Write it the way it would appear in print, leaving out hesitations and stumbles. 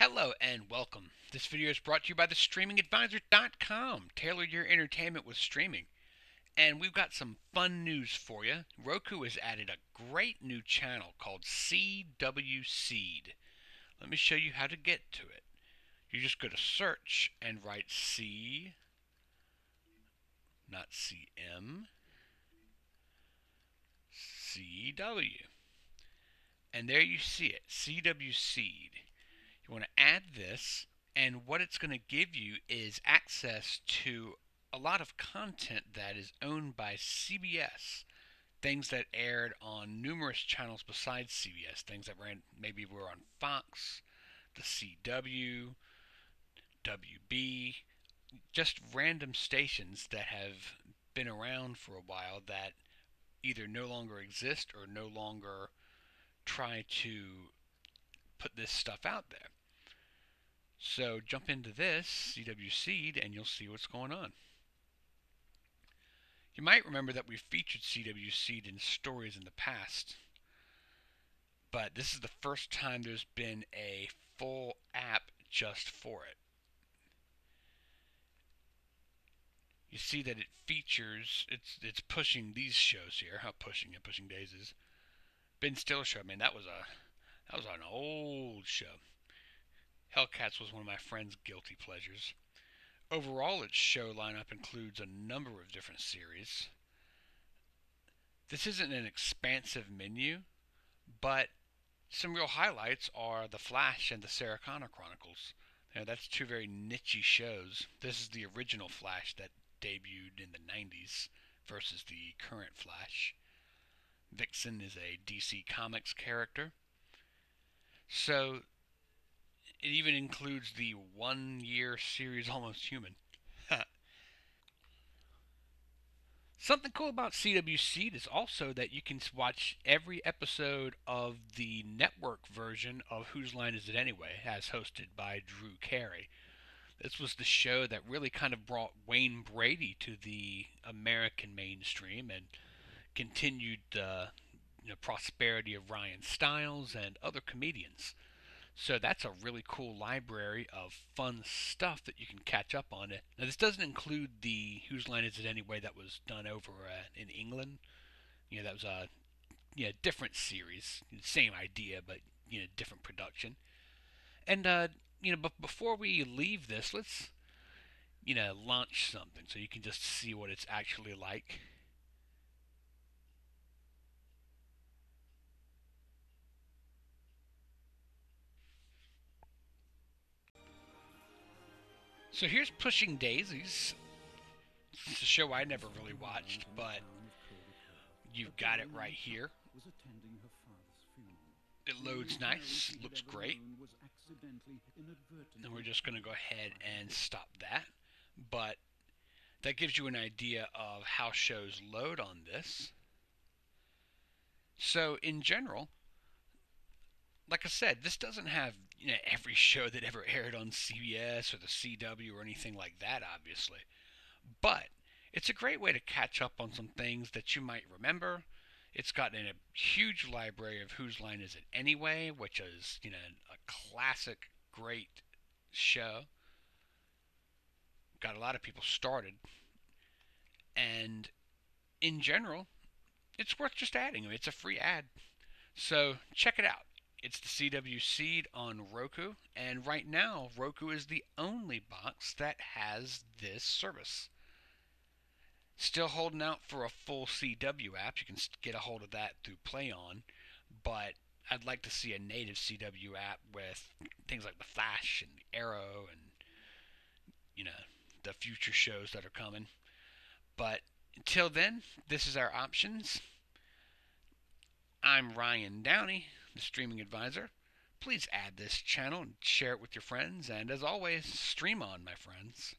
Hello and welcome. This video is brought to you by thestreamingadvisor.com. Tailor your entertainment with streaming. And we've got some fun news for you. Roku has added a great new channel called CW Seed. Let me show you how to get to it. You just go to search and write C, not CM, CW. And there you see it, CW Seed. You want to add this, and what it's going to give you is access to a lot of content that is owned by CBS. Things that aired on numerous channels besides CBS. Things that maybe were on Fox, the CW, WB, just random stations that have been around for a while that either no longer exist or no longer try to put this stuff out there. So jump into this CW Seed and you'll see what's going on. You might remember that we've featured CW Seed in stories in the past, but this is the first time there's been a full app just for it. You see that it features, it's pushing these shows here. How pushing Daisies. Ben Stiller show, man, that was an old show. Hellcats was one of my friend's guilty pleasures. Overall, its show lineup includes a number of different series. This isn't an expansive menu, but some real highlights are The Flash and the Sarah Connor Chronicles. Now, that's two very niche shows. This is the original Flash that debuted in the 90s versus the current Flash. Vixen is a DC Comics character. So it even includes the 1-year series Almost Human. Something cool about CW Seed is also that you can watch every episode of the network version of Whose Line Is It Anyway, as hosted by Drew Carey. This was the show that really kind of brought Wayne Brady to the American mainstream and continued the prosperity of Ryan Stiles and other comedians. So that's a really cool library of fun stuff that you can catch up on. Now, this doesn't include the Whose Line Is It Anyway that was done over in England. That was a different series, same idea, but different production. And but before we leave this, let's launch something so you can just see what it's actually like. So here's Pushing Daisies. It's a show I never really watched, but you've got it right here. It loads nice, looks great. And we're just going to go ahead and stop that. But that gives you an idea of how shows load on this. So in general, like I said, this doesn't have every show that ever aired on CBS or the CW or anything like that, obviously. But it's a great way to catch up on some things that you might remember. It's got a huge library of Whose Line Is It Anyway, which is a classic, great show. Got a lot of people started, and in general, it's worth just adding. I mean, it's a free ad, so check it out. It's the CW Seed on Roku, and right now, Roku is the only box that has this service. Still holding out for a full CW app. You can get a hold of that through PlayOn, but I'd like to see a native CW app with things like The Flash and Arrow and the future shows that are coming. But until then, this is our options. I'm Ryan Downey, the streaming advisor. Please add this channel and share it with your friends, and as always, stream on, my friends.